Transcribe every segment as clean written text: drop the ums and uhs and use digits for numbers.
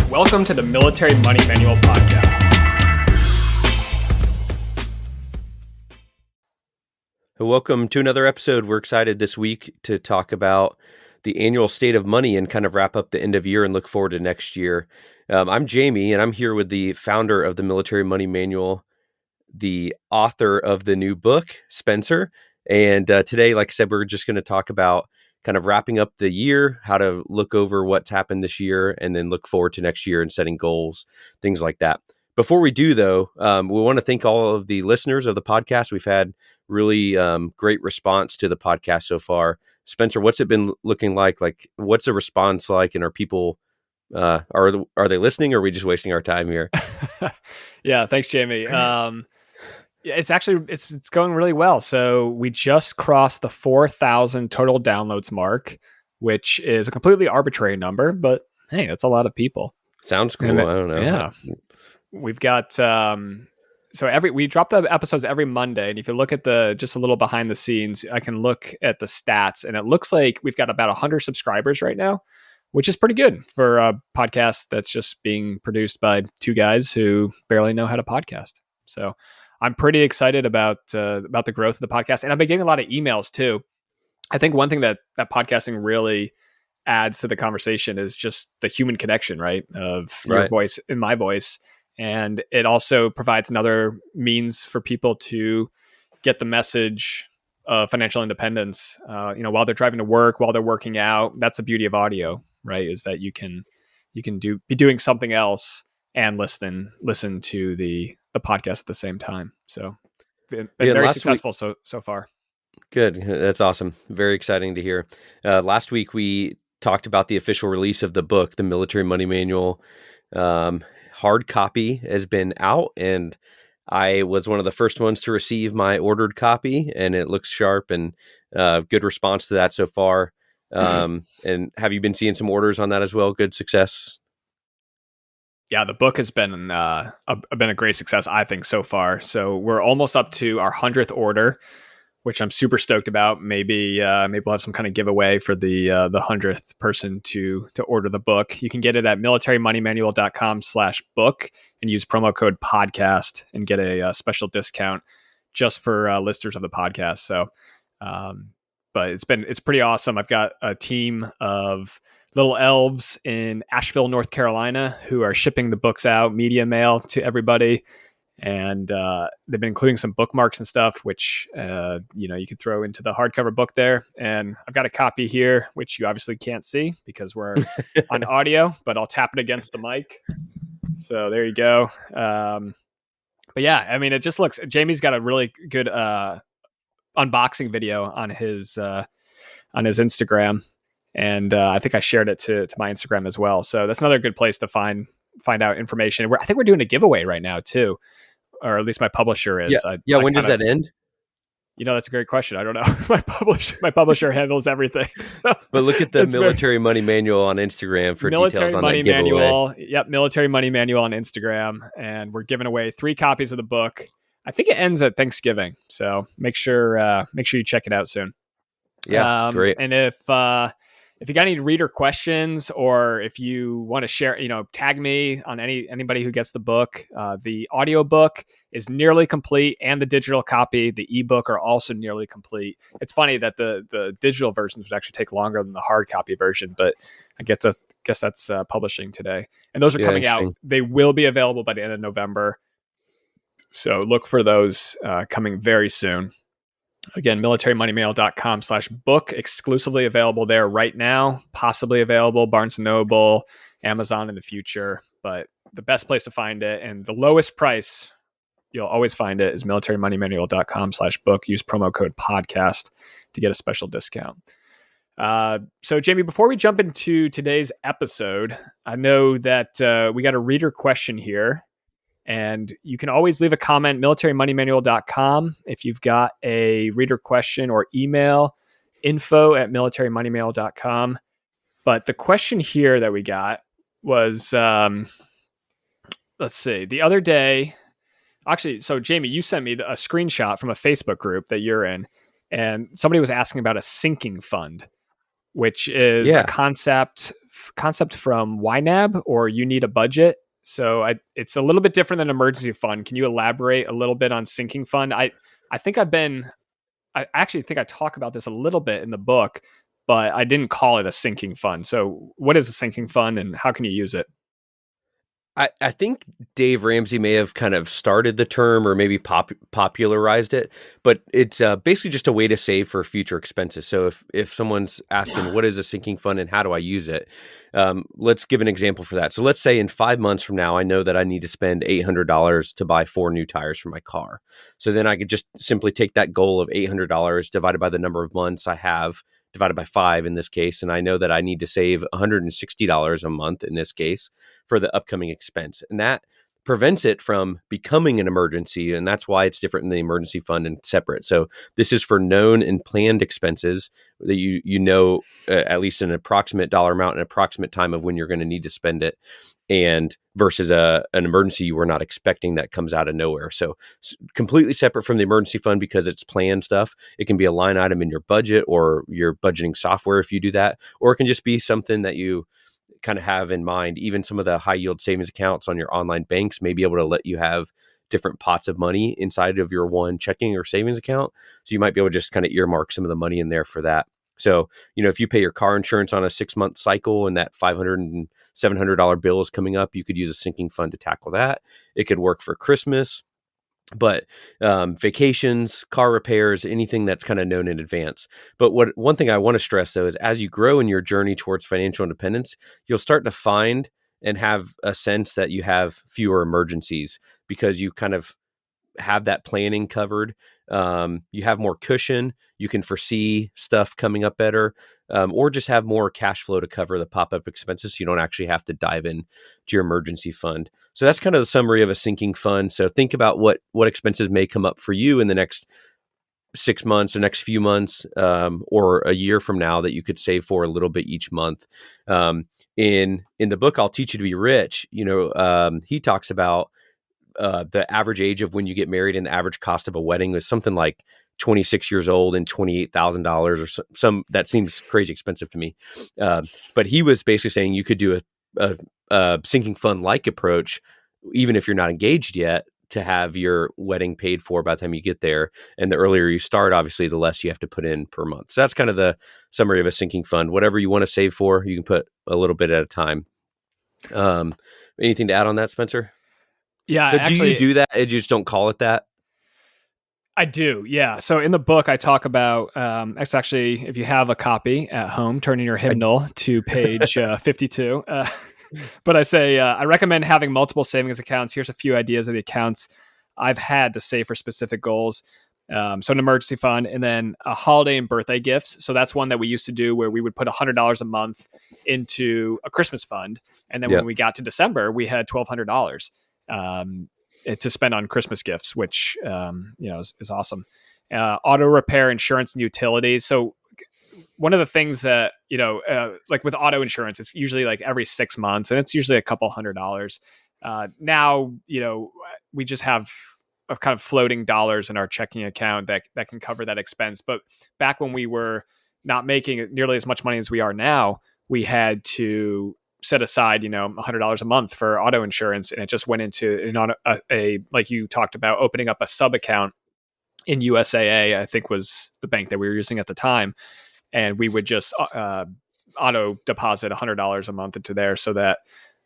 Welcome to the Military Money Manual podcast. Welcome to another episode. We're excited this week to talk about the annual state of money and kind of wrap up the end of year and look forward to next year. I'm Jamie, and I'm here with the founder of the Military Money Manual, the author of the new book, Spencer. And today, like I said, we're just going to talk about kind of wrapping up the year, how to look over what's happened this year, and then look forward to next year and setting goals, things like that. Before we do, though, we want to thank all of the listeners of the podcast. We've had really great response to the podcast so far. Spencer, what's it been looking like? Like, what's the response like? And are people, are they listening, or are we just wasting our time here? Yeah, thanks, Jamie. It's actually, it's going really well. So we just crossed the 4,000 total downloads mark, which is a completely arbitrary number, but hey, that's a lot of people. Sounds cool. I don't know. Yeah. We've got, we drop the episodes every Monday. And if you look at just a little behind the scenes, I can look at the stats, and it looks like we've got about 100 subscribers right now, which is pretty good for a podcast that's just being produced by two guys who barely know how to podcast. So I'm pretty excited about the growth of the podcast. And I've been getting a lot of emails too. I think one thing that podcasting really adds to the conversation is just the human connection, right? Of your voice and my voice. And it also provides another means for people to get the message of financial independence, while they're driving to work, while they're working out. That's the beauty of audio, right? Is that you can be doing something else and listen to the podcast at the same time. So been very successful so far. Good. That's awesome. Very exciting to hear. Last week, we talked about the official release of the book, the Military Money Manual. Hard copy has been out, and I was one of the first ones to receive my ordered copy, and it looks sharp, and good response to that so far. And have you been seeing some orders on that as well? Good success? Yeah, the book has been a great success, I think, so far. So we're almost up to our 100th order, which I'm super stoked about. Maybe we'll have some kind of giveaway for the 100th person to order the book. You can get it at militarymoneymanual.com/book and use promo code podcast and get a special discount just for listeners of the podcast. So, but it's pretty awesome. I've got a team of little elves in Asheville, North Carolina, who are shipping the books out, media mail to everybody. And they've been including some bookmarks and stuff, which, you can throw into the hardcover book there. And I've got a copy here, which you obviously can't see because we're on audio, but I'll tap it against the mic. So there you go. But yeah, I mean, it just looks, Jamie's got a really good unboxing video on his Instagram. And I think I shared it to my Instagram as well. So that's another good place to find out information. I think we're doing a giveaway right now too, or at least my publisher is. When does that end? That's a great question. I don't know. My publisher handles everything. So but look at the Military Money Manual on Instagram for details on that giveaway. Manual. Yep, Military Money Manual on Instagram, and we're giving away 3 copies of the book. I think it ends at Thanksgiving, so make sure you check it out soon. Yeah, great. And if you got any reader questions, or if you want to share, tag me on anybody who gets the book. The audio book is nearly complete, and the digital copy, the ebook, are also nearly complete. It's funny that the digital versions would actually take longer than the hard copy version, but I guess that's publishing today. And those are coming out. They will be available by the end of November. So look for those coming very soon. Again, militarymoneymanual.com/book, exclusively available there right now, possibly available Barnes & Noble, Amazon in the future. But the best place to find it, and the lowest price you'll always find it, is militarymoneymanual.com/book. Use promo code podcast to get a special discount. So Jamie, before we jump into today's episode, I know that we got a reader question here. And you can always leave a comment, militarymoneymanual.com. If you've got a reader question, or email info@militarymoneymanual.com. But the question here that we got was, let's see, the other day, actually, so Jamie, you sent me a screenshot from a Facebook group that you're in, and somebody was asking about a sinking fund. which is a Yeah. concept from YNAB, or You Need a Budget. So it's a little bit different than emergency fund. Can you elaborate a little bit on sinking fund? I think I actually think I talk about this a little bit in the book, but I didn't call it a sinking fund. So what is a sinking fund and how can you use it? I think Dave Ramsey may have kind of started the term or maybe popularized it, but it's basically just a way to save for future expenses. So if someone's asking, what is a sinking fund and how do I use it? Let's give an example for that. So let's say in 5 months from now, I know that I need to spend $800 to buy 4 new tires for my car. So then I could just simply take that goal of $800 divided by the number of months I have, divided by 5 in this case. And I know that I need to save $160 a month in this case for the upcoming expense. And that prevents it from becoming an emergency. And that's why it's different in the emergency fund and separate. So this is for known and planned expenses that you know at least an approximate dollar amount and approximate time of when you're going to need to spend it, and versus an emergency you were not expecting that comes out of nowhere. So completely separate from the emergency fund because it's planned stuff. It can be a line item in your budget or your budgeting software if you do that, or it can just be something that you kind of have in mind. Even some of the high yield savings accounts on your online banks may be able to let you have different pots of money inside of your one checking or savings account. So you might be able to just kind of earmark some of the money in there for that. So, if you pay your car insurance on a 6-month cycle and that $500 and $700 bill is coming up, you could use a sinking fund to tackle that. It could work for Christmas, but vacations, car repairs, anything that's kind of known in advance. But one thing I want to stress though is as you grow in your journey towards financial independence, you'll start to find and have a sense that you have fewer emergencies because you kind of have that planning covered. You have more cushion. You can foresee stuff coming up better, or just have more cash flow to cover the pop-up expenses. So you don't actually have to dive in to your emergency fund. So that's kind of the summary of a sinking fund. So think about what expenses may come up for you in the next 6 months, the next few months, or a year from now that you could save for a little bit each month. In the book, I'll Teach You to Be Rich. He talks about the average age of when you get married and the average cost of a wedding was something like 26 years old and $28,000 or some that seems crazy expensive to me. But he was basically saying you could do a sinking fund like approach, even if you're not engaged yet, to have your wedding paid for by the time you get there. And the earlier you start, obviously, the less you have to put in per month. So that's kind of the summary of a sinking fund. Whatever you want to save for, you can put a little bit at a time. Anything to add on that, Spencer? Yeah, So do you do that? You just don't call it that? I do, yeah. So in the book, I talk about, it's actually, if you have a copy at home, turn in your hymnal to page 52. But I say, I recommend having multiple savings accounts. Here's a few ideas of the accounts I've had to save for specific goals. So an emergency fund, and then a holiday and birthday gifts. So that's one that we used to do where we would put $100 a month into a Christmas fund. And then when we got to December, we had $1,200. To spend on Christmas gifts, which is awesome. Auto repair, insurance, and utilities. So one of the things that like with auto insurance, it's usually like every 6 months, and it's usually a couple $100. Now we just have a kind of floating dollars in our checking account that can cover that expense. But back when we were not making nearly as much money as we are now, we had to set aside, $100 a month for auto insurance. And it just went into a like you talked about, opening up a sub account in USAA, I think was the bank that we were using at the time. And we would just auto deposit $100 a month into there so that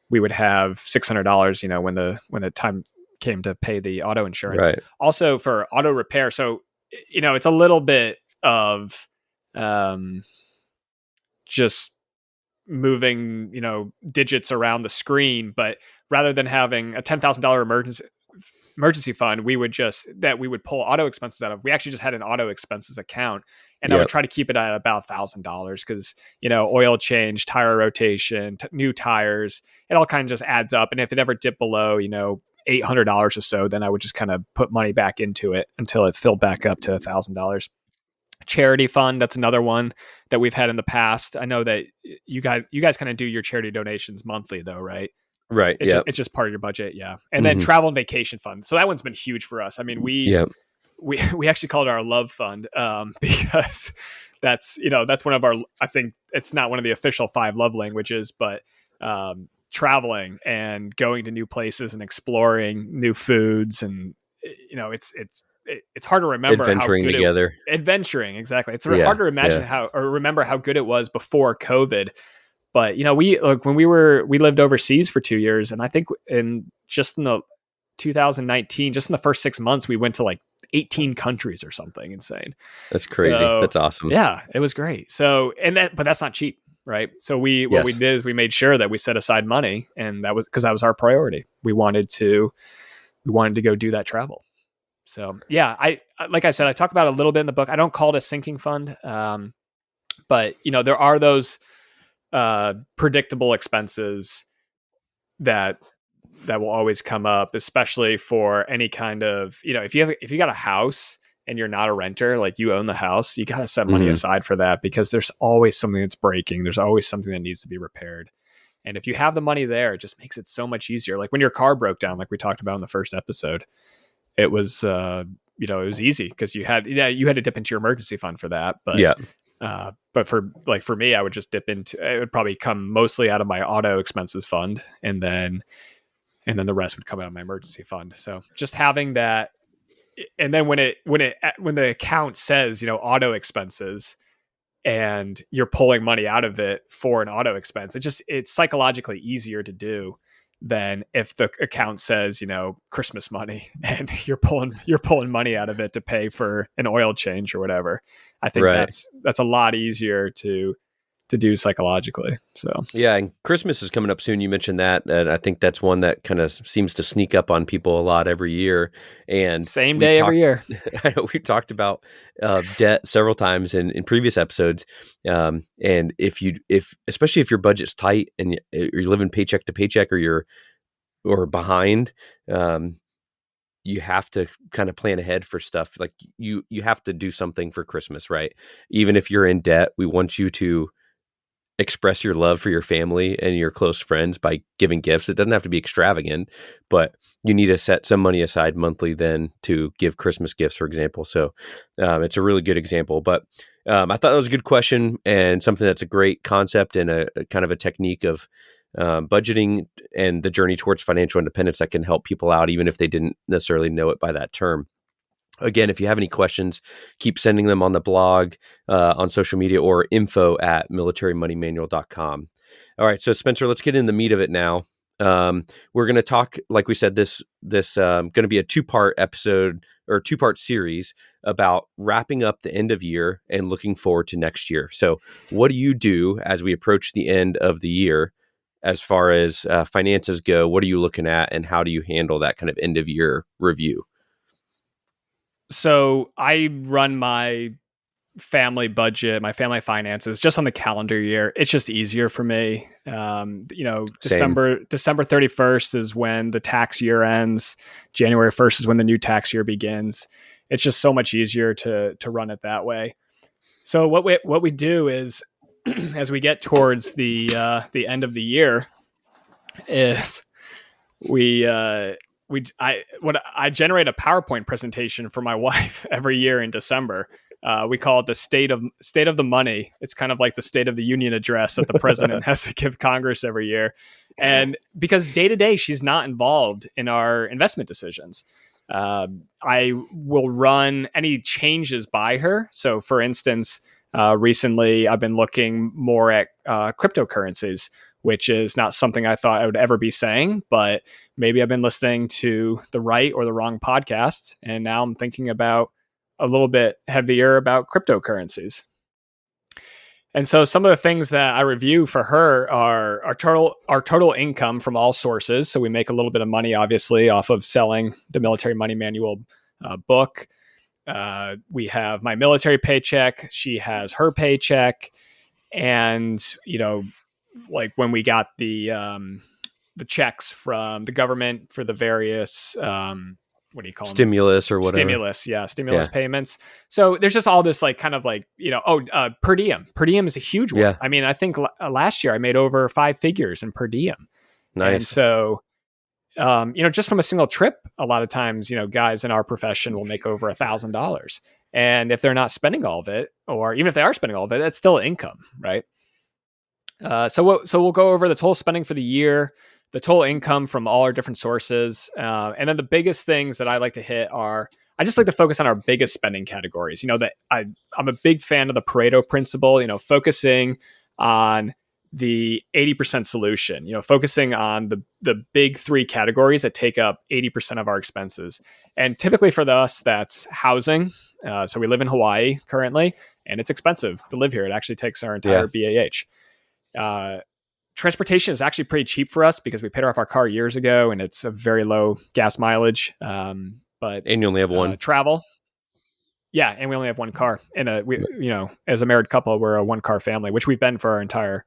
we would have $600, when the time came to pay the auto insurance. Right. Also for auto repair. So, it's a little bit of just moving digits around the screen, but rather than having a $10,000 emergency fund, we would pull auto expenses out of. We actually just had an auto expenses account, and I would try to keep it at about $1,000 because oil change, tire rotation, new tires, it all kind of just adds up. And if it ever dipped below $800 or so, then I would just kind of put money back into it until it filled back up to $1,000. Charity fund, that's another one that we've had in the past. I know that you guys kind of do your charity donations monthly though, right? Right. It's just part of your budget. Yeah. And then travel and vacation fund. So that one's been huge for us. I mean, we actually call it our love fund, because that's one of our, I think it's not one of the official 5 love languages, but traveling and going to new places and exploring new foods. And it's hard to remember how Adventuring good together. adventuring. Exactly. It's Yeah, hard to imagine or remember how good it was before COVID. But when we lived overseas for 2 years, and I think in the 2019, just in the first 6 months, we went to like 18 countries or something insane. that's crazy. So That's awesome. yeah, it was great. So, but that's not cheap, right? So what we did is we made sure that we set aside money, and that was because that was our priority. We wanted to go do that travel. So yeah, like I said, I talk about it a little bit in the book. I don't call it a sinking fund, but there are those predictable expenses that will always come up, especially for any kind of, if you got a house and you're not a renter, like you own the house, you got to set money aside for that, because there's always something that's breaking. There's always something that needs to be repaired. And if you have the money there, it just makes it so much easier. Like when your car broke down, like we talked about in the first episode, it was, it was easy because you had to dip into your emergency fund for that. But yeah. But for me, I would just dip into, it would probably come mostly out of my auto expenses fund, and then the rest would come out of my emergency fund. So just having that, and then when the account says, auto expenses, and you're pulling money out of it for an auto expense, it's psychologically easier to do than if the account says, Christmas money, and you're pulling money out of it to pay for an oil change or whatever. I think that's a lot easier to do psychologically. So yeah, and Christmas is coming up soon. You mentioned that, and I think that's one that kind of seems to sneak up on people a lot every year. And same day every year. I know we've talked about debt several times in previous episodes. And especially if your budget's tight and you're living paycheck to paycheck, or behind, you have to kind of plan ahead for stuff. Like you have to do something for Christmas, right? Even if you're in debt, we want you to express your love for your family and your close friends by giving gifts. It doesn't have to be extravagant, but you need to set some money aside monthly then to give Christmas gifts, for example. So it's a really good example. But I thought that was a good question, and something that's a great concept, and a kind of a technique of budgeting and the journey towards financial independence that can help people out, even if they didn't necessarily know it by that term. Again, if you have any questions, keep sending them on the blog, on social media, or info@militarymoneymanual.com. All right. So Spencer, let's get in the meat of it now. We're going to talk, like we said, this going to be a 2-part episode, or 2-part series about wrapping up the end of year and looking forward to next year. So what do you do as we approach the end of the year as far as finances go? What are you looking at, and how do you handle that kind of end of year review? So I run my family budget, my family finances just on the calendar year. It's just easier for me. December 31st is when the tax year ends. January 1st is when the new tax year begins. It's just so much easier to run it that way. So what we do is, as we get towards the end of the year, is I generate a PowerPoint presentation for my wife every year in December. We call it the state of the money. It's kind of like the State of the Union address that the president has to give Congress every year. And because day to day, she's not involved in our investment decisions, I will run any changes by her. So for instance, recently I've been looking more at cryptocurrencies, which is not something I thought I would ever be saying, but maybe I've been listening to the right or the wrong podcast, and now I'm thinking about a little bit heavier about cryptocurrencies. And so some of the things that I review for her are our total income from all sources. So we make a little bit of money, obviously, off of selling the Military Money Manual book. We have my military paycheck. She has her paycheck. And, like when we got the checks from the government for the various, what do you call them? Stimulus or whatever. Stimulus payments. So there's just all this like kind of like, per diem. Per diem is a huge one. Yeah. I mean, I think last year I made over 5 figures in per diem. Nice. And so, just from a single trip, a lot of times, guys in our profession will make over $1,000. And if they're not spending all of it, or even if they are spending all of it, that's still income, right? So we'll go over the total spending for the year, the total income from all our different sources, and then the biggest things that I like to hit are, I just like to focus on our biggest spending categories. That I'm a big fan of the Pareto Principle. Focusing on the 80% solution. Focusing on the big three categories that take up 80% of our expenses. And typically for us, that's housing. So we live in Hawaii currently, and it's expensive to live here. It actually takes our entire BAH. Transportation is actually pretty cheap for us because we paid off our car years ago, and it's a very low gas mileage. And you only have one. Travel. Yeah, and we only have one car. And as a married couple, we're a one-car family, which we've been for our entire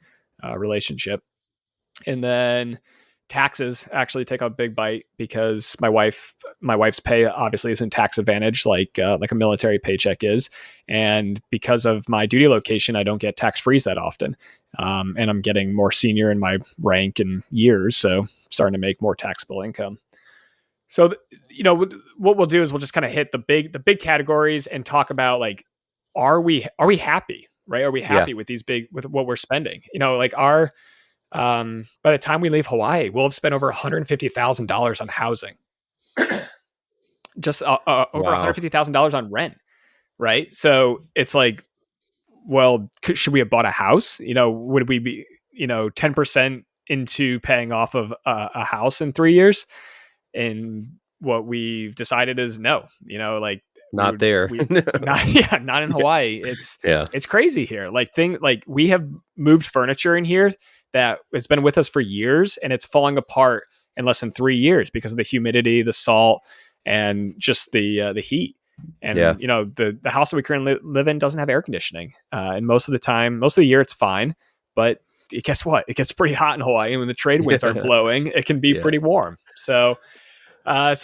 relationship. And then taxes actually take a big bite because my wife's pay obviously isn't tax advantage like a military paycheck is, and because of my duty location, I don't get tax freeze that often. And I'm getting more senior in my rank and years, so starting to make more taxable income. So, what we'll do is we'll just kind of hit the big categories and talk about, like, are we happy, right? Are we happy with what we're spending? By the time we leave Hawaii, we'll have spent over $150,000 on housing, just over $150,000 on rent, right? So it's like, well, should we have bought a house? Would we be, 10% into paying off of a house in 3 years? And what we've decided is no, not there. Not in Hawaii. It's crazy here. We have moved furniture in here that has been with us for years, and it's falling apart in less than 3 years because of the humidity, the salt, and just the heat. And the house that we currently live in doesn't have air conditioning, and most of the year it's fine, but guess what? It gets pretty hot in Hawaii, and when the trade winds are blowing, it can be pretty warm. So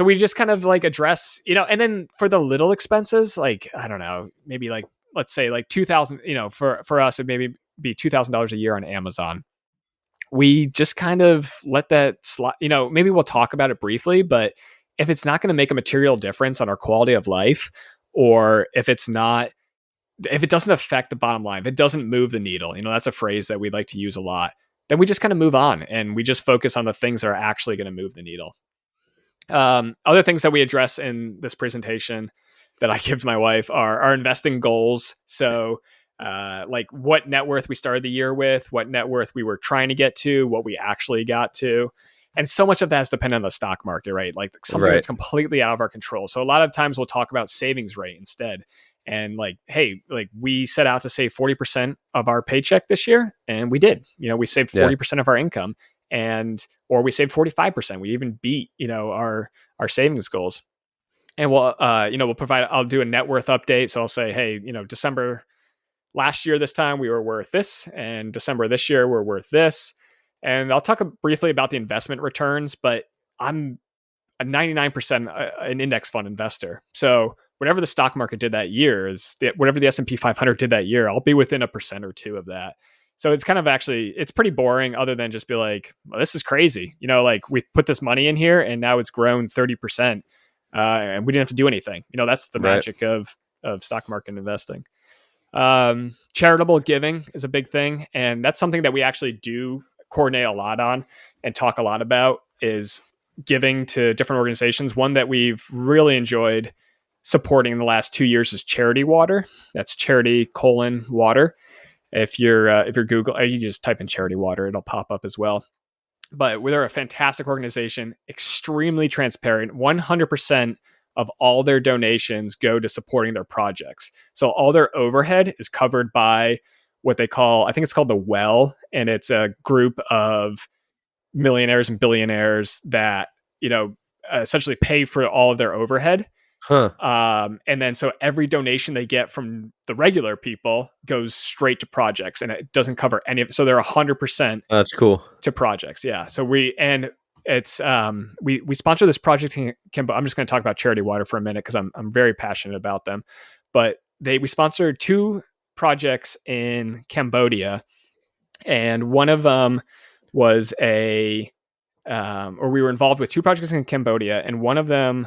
we just kind of address, and then for the little expenses, I don't know, maybe let's say $2,000, for us, it maybe be $2,000 a year on Amazon. We just kind of let that slide. Maybe we'll talk about it briefly, but if it's not going to make a material difference on our quality of life, or if it doesn't affect the bottom line, if it doesn't move the needle, that's a phrase that we like to use a lot, then we just kind of move on and we just focus on the things that are actually going to move the needle. Other things that we address in this presentation that I give my wife are our investing goals. So, what net worth we started the year with, what net worth we were trying to get to, what we actually got to. And so much of that is dependent on the stock market, right? Something that's completely out of our control. So a lot of times we'll talk about savings rate instead. And we set out to save 40% of our paycheck this year. And we did, we saved 40% of our income, or we saved 45%. We even beat, our savings goals. And I'll do a net worth update. So I'll say, hey, December last year, this time we were worth this, and December this year we're worth this. And I'll talk briefly about the investment returns, but I'm a 99% an index fund investor. So whatever the stock market did that year whatever the S&P 500 did that year, I'll be within 1% or 2% of that. So it's kind of it's pretty boring, other than just be like, well, this is crazy. We put this money in here and now it's grown 30%, and we didn't have to do anything. That's the magic of stock market investing. Charitable giving is a big thing. And that's something that we actually do coordinate a lot on and talk a lot about, is giving to different organizations. One that we've really enjoyed supporting in the last 2 years is Charity Water. That's charity:water. If you're Google, you just type in Charity Water, it'll pop up as well. But they're a fantastic organization, extremely transparent. 100% of all their donations go to supporting their projects. So all their overhead is covered by what they call, I think it's called the Well, and it's a group of millionaires and billionaires that, essentially pay for all of their overhead. And then so every donation they get from the regular people goes straight to projects, and it doesn't cover any of it. So they're 100%. That's cool. To projects. Yeah. So we sponsor this project in Cambodia. I'm just going to talk about Charity Water for a minute because I'm very passionate about them. But we sponsored 2 projects in Cambodia, and one of them was we were involved with 2 projects in Cambodia, and one of them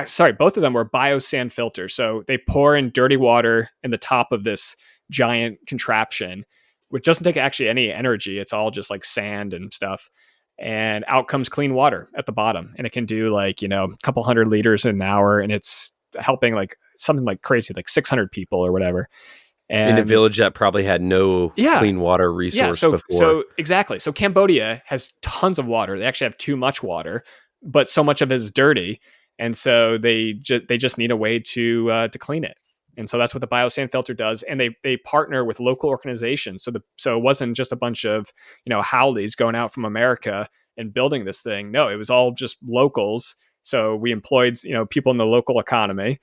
sorry, both of them were biosand filters. So they pour in dirty water in the top of this giant contraption, which doesn't take actually any energy. It's all just like sand and stuff. And out comes clean water at the bottom. And it can do like, a couple hundred liters an hour. And it's helping like something like crazy, like 600 people or whatever. And in a village that probably had no clean water resource before. So exactly. So Cambodia has tons of water. They actually have too much water, but so much of it is dirty. And so they just need a way to clean it. And so that's what the biosand filter does. And they partner with local organizations. So it wasn't just a bunch of, howlies going out from America and building this thing. No, it was all just locals. So we employed, people in the local economy,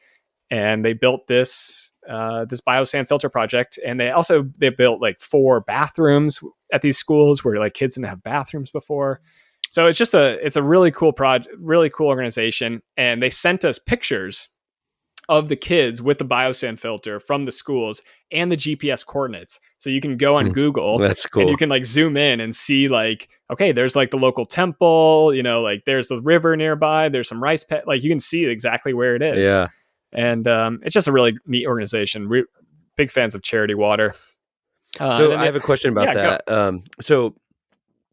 and they built this biosand filter project. And they built like 4 bathrooms at these schools where like kids didn't have bathrooms before. So it's a really cool project, really cool organization. And they sent us pictures of the kids with the biosand filter from the schools and the GPS coordinates. So you can go on Google. That's cool. And you can like zoom in and see like, okay, there's like the local temple, like there's the river nearby. There's some rice pet. Like you can see exactly where it is. Yeah. And it's just a really neat organization. We're big fans of Charity Water. So I have a question about that. So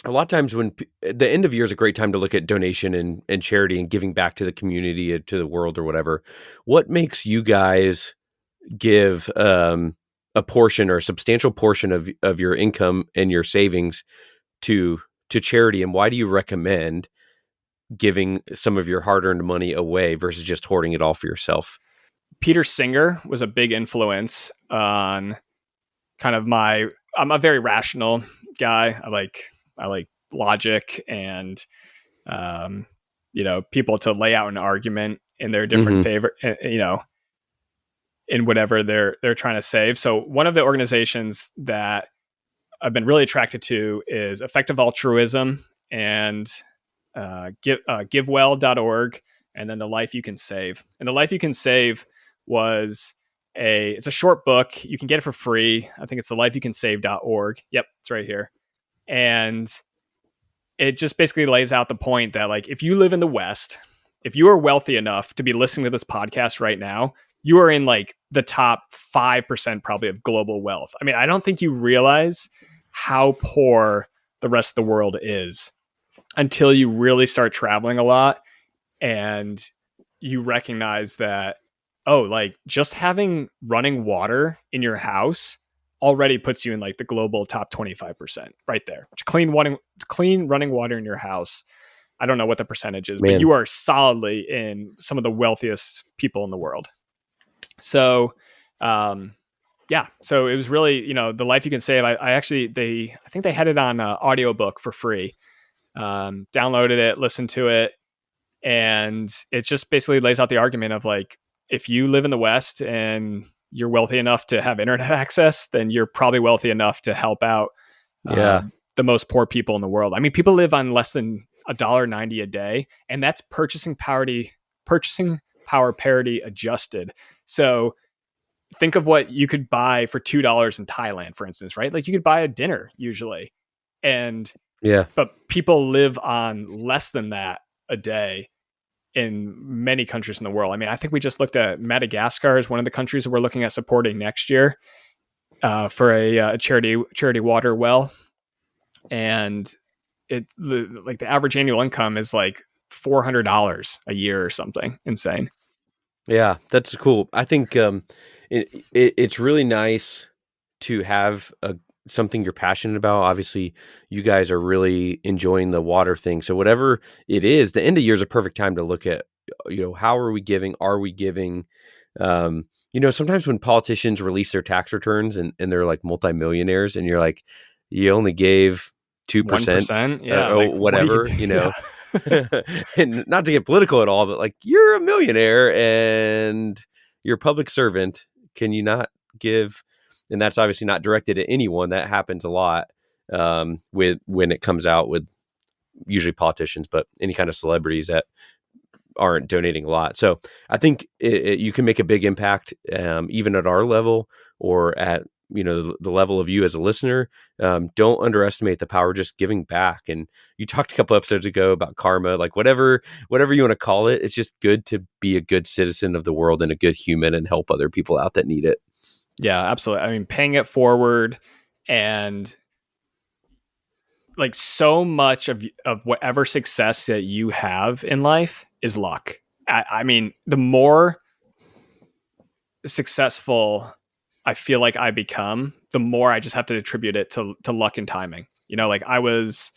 a lot of times when the end of year is a great time to look at donation and charity and giving back to the community, to the world or whatever. What makes you guys give a portion or a substantial portion of your income and your savings to charity? And why do you recommend giving some of your hard-earned money away versus just hoarding it all for yourself? Peter Singer was a big influence on kind of I'm a very rational guy. I like logic and, people to lay out an argument in their different favor, in whatever they're trying to save. So one of the organizations that I've been really attracted to is Effective Altruism and givewell.org, and then The Life You Can Save. And The Life You Can Save it's a short book. You can get it for free. I think it's thelifeyoucansave.org. Yep, it's right here. And it just basically lays out the point that like, if you live in the West, if you are wealthy enough to be listening to this podcast right now, you are in like the top 5% probably of global wealth. I mean, I don't think you realize how poor the rest of the world is until you really start traveling a lot and you recognize that, like just having running water in your house already puts you in like the global top 25% right there. Clean running water in your house. I don't know what the percentage is, but you are solidly in some of the wealthiest people in the world. So, so it was really, The Life You Can Save. I think they had it on audiobook for free. Downloaded it, listened to it. And it just basically lays out the argument of like, if you live in the West and you're wealthy enough to have internet access, then you're probably wealthy enough to help out the most poor people in the world. I mean, people live on less than $1.90 a day, and that's purchasing power parity adjusted. So think of what you could buy for $2 in Thailand, for instance, right? Like you could buy a dinner usually. But people live on less than that a day in many countries in the world. I mean, I think we just looked at Madagascar as one of the countries that we're looking at supporting next year for a charity water well. And the average annual income is like $400 a year or something insane. Yeah, that's cool. I think it's really nice to have something you're passionate about. Obviously, you guys are really enjoying the water thing. So whatever it is, the end of year is a perfect time to look at, how are we giving? Are we giving? Sometimes when politicians release their tax returns and they're like multimillionaires and you're like, you only gave 2%, or whatever, and not to get political at all, but like you're a millionaire and you're a public servant. Can you not give? And that's obviously not directed at anyone. That happens a lot with when it comes out with usually politicians, but any kind of celebrities that aren't donating a lot. So I think you can make a big impact even at our level or at the level of you as a listener. Don't underestimate the power of just giving back. And you talked a couple episodes ago about karma, like whatever you want to call it. It's just good to be a good citizen of the world and a good human and help other people out that need it. Yeah, absolutely. I mean, paying it forward, and like so much of whatever success that you have in life is luck. I mean, the more successful I feel like I become, the more I just have to attribute it to luck and timing. Like I was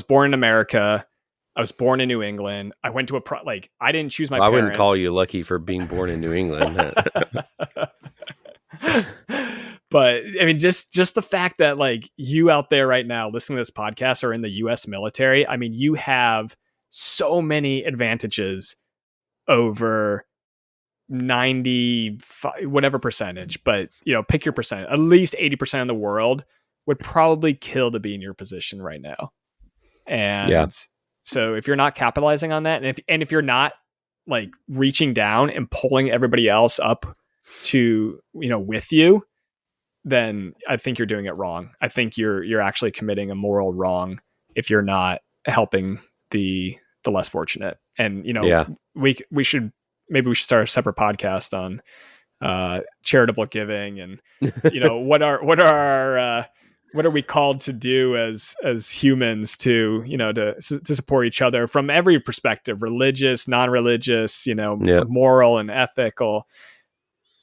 born in America. I was born in New England. I went to I didn't choose my parents. I wouldn't call you lucky for being born in New England. But I mean, just the fact that like you out there right now listening to this podcast are in the US military. I mean, you have so many advantages over 90 whatever percentage, but pick your percent. At least 80% of the world would probably kill to be in your position right now. And so if you're not capitalizing on that, and if you're not like reaching down and pulling everybody else up to with you, then I think you're doing it wrong. I think you're actually committing a moral wrong if you're not helping the less fortunate. And we should start a separate podcast on charitable giving, and what are we called to do as humans to support each other from every perspective, religious, non-religious, moral and ethical.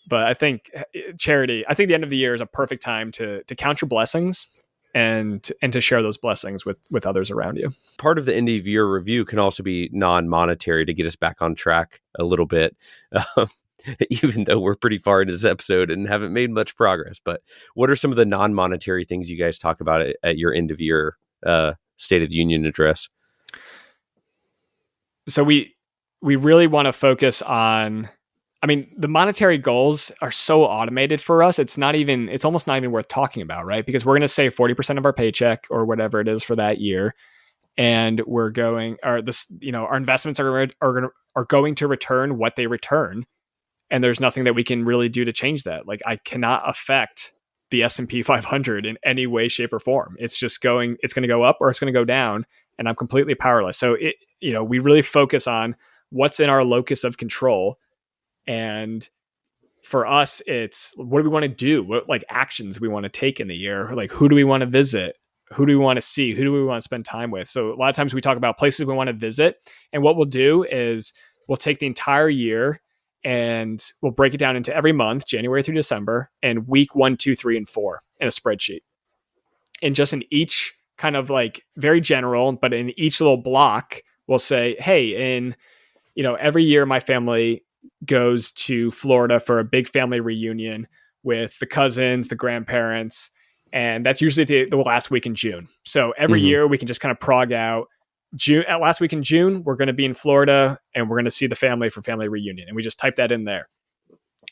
But I think charity, the end of the year is a perfect time to count your blessings and to share those blessings with others around you. Part of the end of year review can also be non-monetary to get us back on track a little bit, even though we're pretty far into this episode and haven't made much progress. But what are some of the non-monetary things you guys talk about at your end of year State of the Union address? So we really want to focus on, I mean, the monetary goals are so automated for us. It's almost not even worth talking about, right? Because we're going to save 40% of our paycheck or whatever it is for that year. And our investments are going to return what they return. And there's nothing that we can really do to change that. Like I cannot affect the S&P 500 in any way, shape or form. It's going to go up or it's going to go down, and I'm completely powerless. So we really focus on what's in our locus of control. And for us, it's what do we want to do? What like actions we want to take in the year? Like who do we want to visit? Who do we want to see? Who do we want to spend time with? So a lot of times we talk about places we want to visit. And what we'll do is we'll take the entire year and we'll break it down into every month, January through December, and week 1, 2, 3, and 4 in a spreadsheet. And just in each kind of like very general, but in each little block, we'll say, hey, every year my family goes to Florida for a big family reunion with the cousins, the grandparents, and that's usually the last week in June. So every year we can just kind of prog out last week in June, we're going to be in Florida and we're going to see the family for family reunion. And we just type that in there.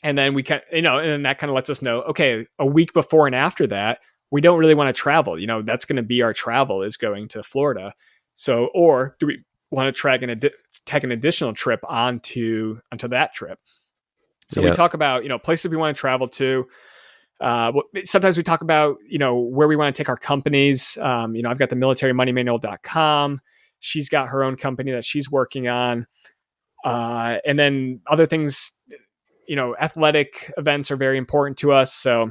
And then we can, and that kind of lets us know, okay, a week before and after that, we don't really want to travel. That's going to be our travel is going to Florida. So, or do we want to take an additional trip onto that trip? So we talk about, places we want to travel to. Sometimes we talk about, where we want to take our companies. I've got the militarymoneymanual.com. She's got her own company that she's working on. And then other things, athletic events are very important to us. So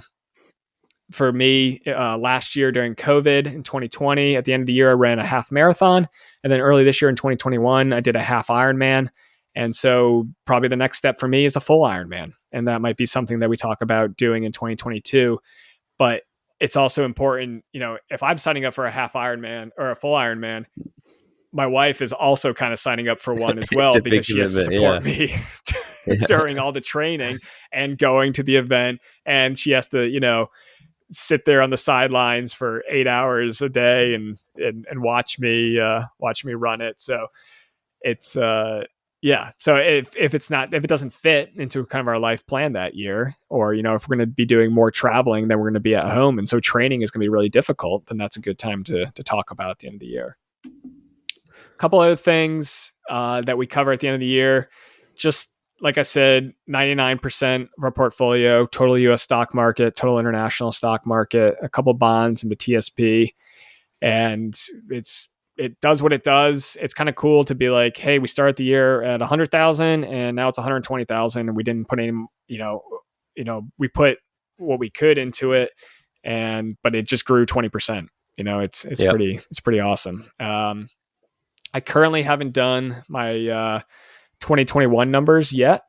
for me, last year during COVID in 2020, at the end of the year, I ran a half marathon. And then early this year in 2021, I did a half Ironman. And so probably the next step for me is a full Ironman. And that might be something that we talk about doing in 2022. But it's also important, if I'm signing up for a half Ironman or a full Ironman, my wife is also kind of signing up for one as well because she has to support me during all the training and going to the event. And she has to, sit there on the sidelines for 8 hours a day and watch me run it. So it's, So if it doesn't fit into kind of our life plan that year, or, if we're going to be doing more traveling, then we're going to be at home. And so training is going to be really difficult. Then that's a good time to talk about at the end of the year. A couple other things that we cover at the end of the year, just like I said, 99% of our portfolio, total US stock market, total international stock market, a couple bonds in the TSP. And it does what it does. It's kind of cool to be like, hey, we started the year at 100,000 and now it's 120,000 and we didn't put any, we put what we could into it, but it just grew 20%. It's pretty awesome. I currently haven't done my 2021 numbers yet,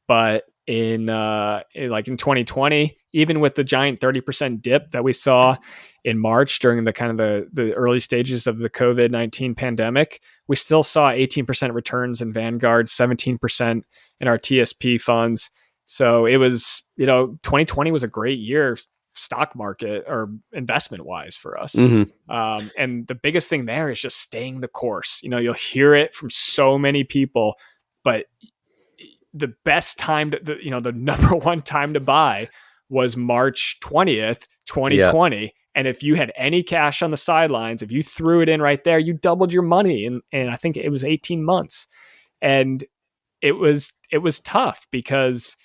but in 2020, even with the giant 30% dip that we saw in March during the kind of the early stages of the COVID-19 pandemic, we still saw 18% returns in Vanguard, 17% in our TSP funds. So it was, 2020 was a great year stock market or investment wise for us. Mm-hmm. And the biggest thing there is just staying the course. You'll hear it from so many people, but the best time the number one time to buy was March 20th, 2020. Yeah. And if you had any cash on the sidelines, if you threw it in right there, you doubled your money. And I think it was 18 months. And it was tough because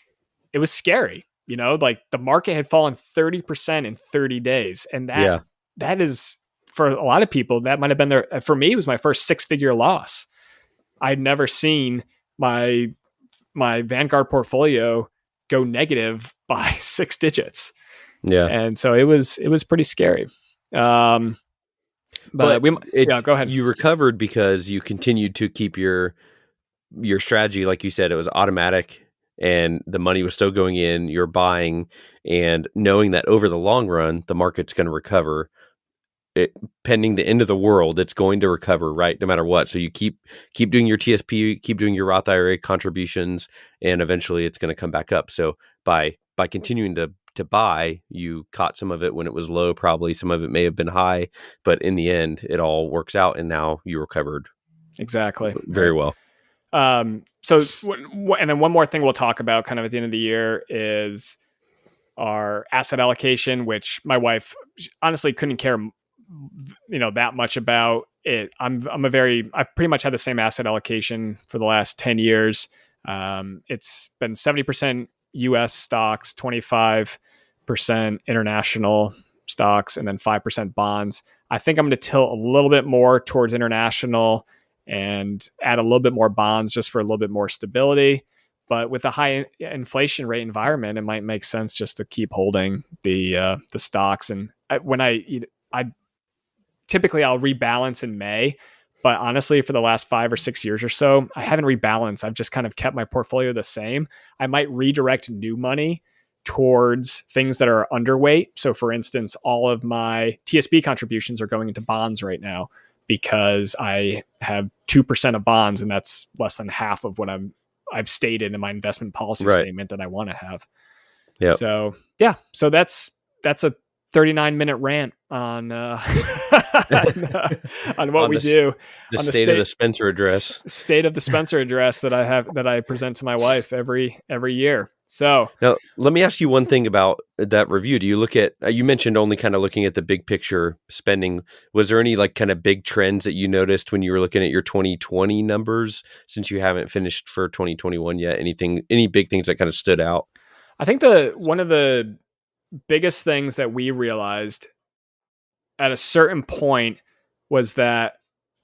it was scary, like the market had fallen 30% in 30 days. And that is, for a lot of people, that might've been for me, it was my first 6-figure loss. I'd never seen my Vanguard portfolio go negative by 6 digits. Yeah. And so it was pretty scary. But go ahead. You recovered because you continued to keep your strategy. Like you said, it was automatic and the money was still going in, you're buying and knowing that over the long run, the market's going to recover. Pending the end of the world, it's going to recover, right? No matter what. So you keep doing your TSP, keep doing your Roth IRA contributions, and eventually it's going to come back up. So by continuing to buy, you caught some of it when it was low, probably some of it may have been high, but in the end, it all works out, and now you recovered exactly very well. And then one more thing we'll talk about kind of at the end of the year is our asset allocation, which my wife honestly couldn't care that much about it. I've pretty much had the same asset allocation for the last 10 years. It's been 70% US stocks, 25% international stocks, and then 5% bonds. I think I'm going to tilt a little bit more towards international and add a little bit more bonds just for a little bit more stability. But with a high inflation rate environment, it might make sense just to keep holding the stocks. And typically I'll rebalance in May, but honestly, for the last 5 or 6 years or so, I haven't rebalanced. I've just kind of kept my portfolio the same. I might redirect new money towards things that are underweight. So for instance, all of my TSB contributions are going into bonds right now because I have 2% of bonds, and that's less than half of what I've stated in my investment policy statement that I want to have. Yeah. So that's a 39-minute rant on what we do. The state of the Spencer address. State of the Spencer address that I present to my wife every year. So now let me ask you one thing about that review. Do you look at, you mentioned only kind of looking at the big picture spending. Was there any like kind of big trends that you noticed when you were looking at your 2020 numbers, since you haven't finished for 2021 yet? Any big things that kind of stood out? I think one of the biggest things that we realized at a certain point was that,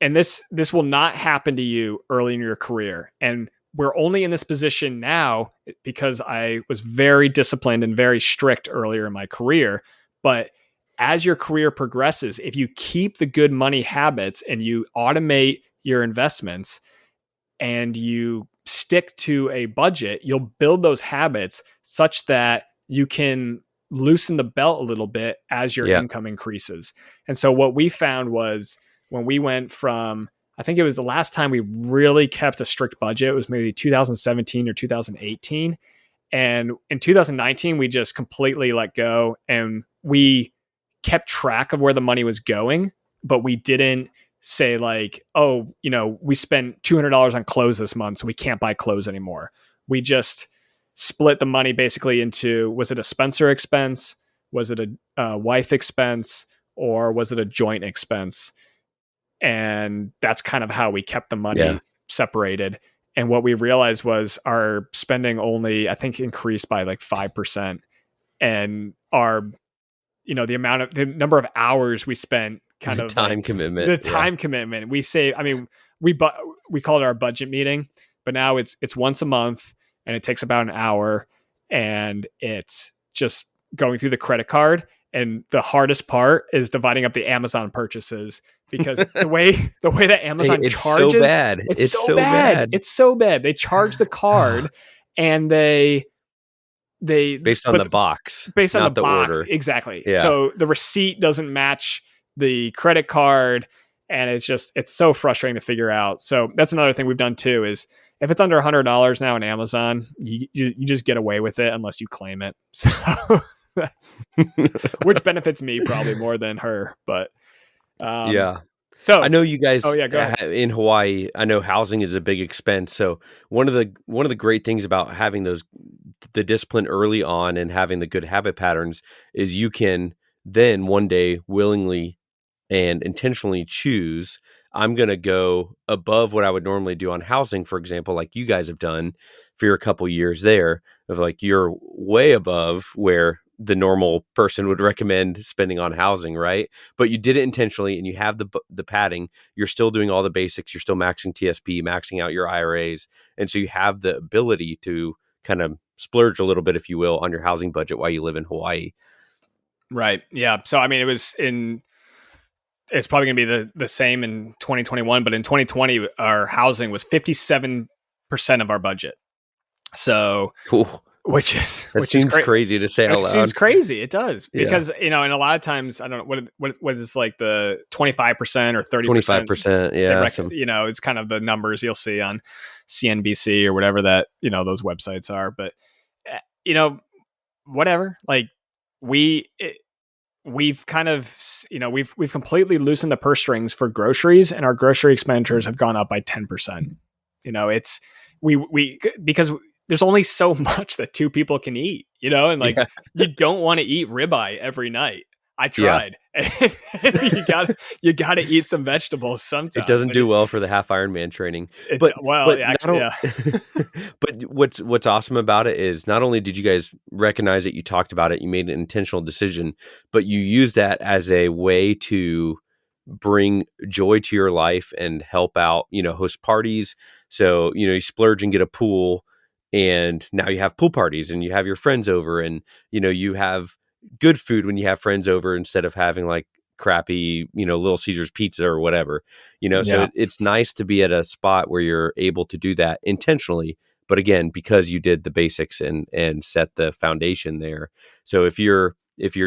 and this will not happen to you early in your career, and we're only in this position now because I was very disciplined and very strict earlier in my career. But as your career progresses, if you keep the good money habits and you automate your investments and you stick to a budget, you'll build those habits such that you can loosen the belt a little bit as your income increases. And so what we found was when we went from, I think it was the last time we really kept a strict budget, it was maybe 2017 or 2018. And in 2019, we just completely let go and we kept track of where the money was going, but we didn't say like, oh, we spent $200 on clothes this month, so we can't buy clothes anymore. We just split the money basically into, was it a Spencer expense? Was it a wife expense? Or was it a joint expense? And that's kind of how we kept the money separated. And what we realized was our spending only, I think, increased by like 5%. And our, the number of hours we spent kind The of like time commitment. the time commitment we say, I mean, we called it our budget meeting, but now it's once a month and it takes about an hour, and it's just going through the credit card. And the hardest part is dividing up the Amazon purchases, because the way that Hey, Amazon it's so charges, bad. it's so so bad. bad. It's so bad. They charge the card, and they Based on but the box, based on the not the box, order. exactly. Yeah. So the receipt doesn't match the credit card, and it's so frustrating to figure out. So that's another thing we've done too, is if it's under $100 now on Amazon, you just get away with it unless you claim it. So that's which benefits me probably more than her. But Yeah. so I know you oh guys yeah, go ahead. in Hawaii, I know housing is a big expense. So one of the great things about having the discipline early on and having the good habit patterns is you can then one day willingly and intentionally choose, I'm going to go above what I would normally do on housing, for example, like you guys have done for your couple years there, of like you're way above where the normal person would recommend spending on housing, right? But you did it intentionally, and you have the padding. You're still doing all the basics. You're still maxing TSP, maxing out your IRAs, and so you have the ability to kind of splurge a little bit, if you will, on your housing budget while you live in Hawaii. Right. Yeah. So I mean, it's probably going to be the same in 2021, but in 2020, our housing was 57% of our budget. So, Cool. which That is seems crazy to say out It seems loud. crazy. It does, Yeah. because, and a lot of times, I don't know what is like the 25% or 30%. 25%. Yeah. It's kind of the numbers you'll see on CNBC or whatever that, those websites are. But, whatever, like we've kind of, we've completely loosened the purse strings for groceries, and our grocery expenditures have gone up by 10%. It's because there's only so much that two people can eat, and like, Yeah. you don't want to eat ribeye every night. I Yeah. tried. you got to eat some vegetables sometimes. It doesn't do well for the half Ironman training. But Actually, yeah. But what's awesome about it is not only did you guys recognize it, you talked about it, you made an intentional decision, but you use that as a way to bring joy to your life and help out, host parties. So, you splurge and get a pool, and now you have pool parties and you have your friends over, and, you have good food when you have friends over instead of having like crappy, Little Caesars pizza or whatever, so it's nice to be at a spot where you're able to do that intentionally. But again, because you did the basics and set the foundation there. So if you're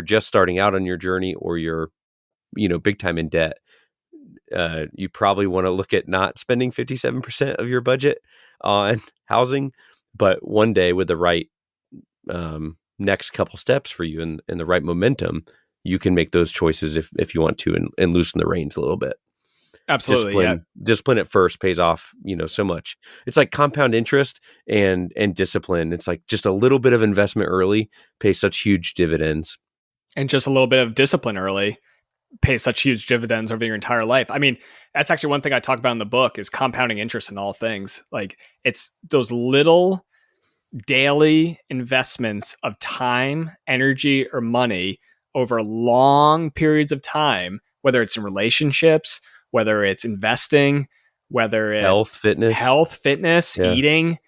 just starting out on your journey, or you're, big time in debt, you probably want to look at not spending 57% of your budget on housing, but one day with the right, next couple steps for you and the right momentum, you can make those choices if you want to, and loosen the reins a little bit. Absolutely. Discipline at first pays off, so much. It's like compound interest and discipline. It's like just a little bit of investment early pays such huge dividends. And just a little bit of discipline early pays such huge dividends over your entire life. I mean, that's actually one thing I talk about in the book, is compounding interest in all things. Like, it's those little daily investments of time, energy, or money over long periods of time, whether it's in relationships, whether it's investing, whether it's health, fitness, Yeah. eating,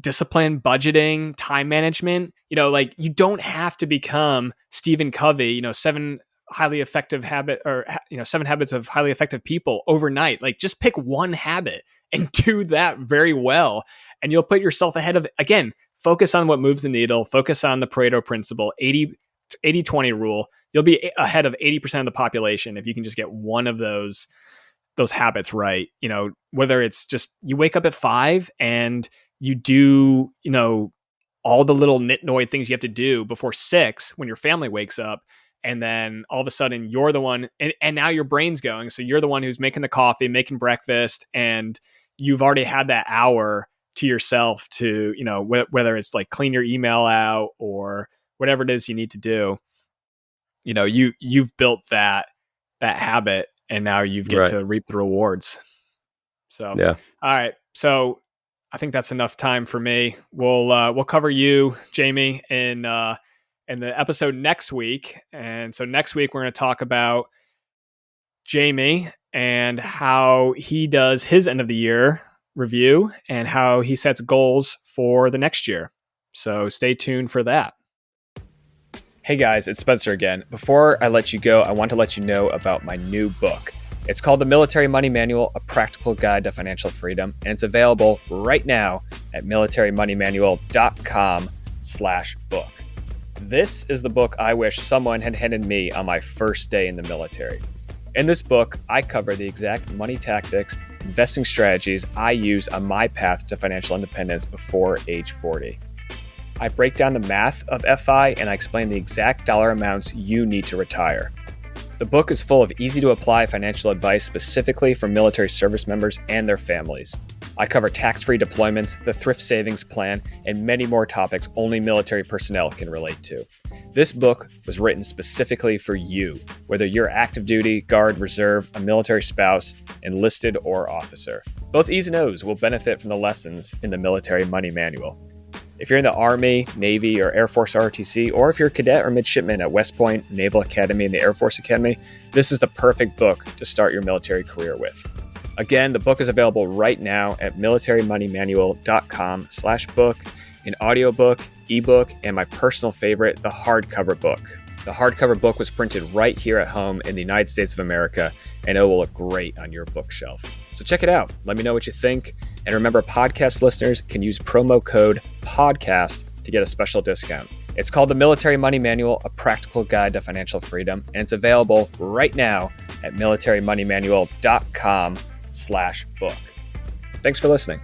discipline, budgeting, time management. Like, you don't have to become Stephen Covey, 7 highly effective habit, or 7 habits of highly effective people overnight. Like, just pick one habit and do that very well, and you'll put yourself ahead of, again, focus on what moves the needle, focus on the Pareto Principle, 80-20 rule. You'll be ahead of 80% of the population if you can just get one of those habits right. Whether it's just you wake up at 5 and you do, all the little nitnoid things you have to do before 6 when your family wakes up. And then all of a sudden you're the one, and now your brain's going. So you're the one who's making the coffee, making breakfast, and you've already had that hour to yourself to, whether it's like clean your email out or whatever it is you need to do. You've built that habit, and now you get to reap the rewards. So, yeah. All right. So I think that's enough time for me. We'll cover you, Jamie, in the episode next week. And so next week we're going to talk about Jamie and how he does his end of the year review and how he sets goals for the next year. So stay tuned for that. Hey guys, it's Spencer again. Before I let you go, I want to let you know about my new book. It's called The Military Money Manual, A Practical Guide to Financial Freedom, and it's available right now at militarymoneymanual.com/book. This is the book I wish someone had handed me on my first day in the military. In this book, I cover the exact money tactics, investing strategies I use on my path to financial independence before age 40. I break down the math of FI and I explain the exact dollar amounts you need to retire. The book is full of easy-to-apply financial advice specifically for military service members and their families. I cover tax-free deployments, the thrift savings plan, and many more topics only military personnel can relate to. This book was written specifically for you, whether you're active duty, guard, reserve, a military spouse, enlisted, or officer. Both E's and O's will benefit from the lessons in the Military Money Manual. If you're in the Army, Navy, or Air Force ROTC, or if you're a cadet or midshipman at West Point, Naval Academy, and the Air Force Academy, this is the perfect book to start your military career with. Again, the book is available right now at militarymoneymanual.com/book, an audiobook, ebook, and my personal favorite, the hardcover book. The hardcover book was printed right here at home in the United States of America, and it will look great on your bookshelf. So check it out. Let me know what you think. And remember, podcast listeners can use promo code PODCAST to get a special discount. It's called The Military Money Manual, A Practical Guide to Financial Freedom, and it's available right now at militarymoneymanual.com/book. Thanks for listening.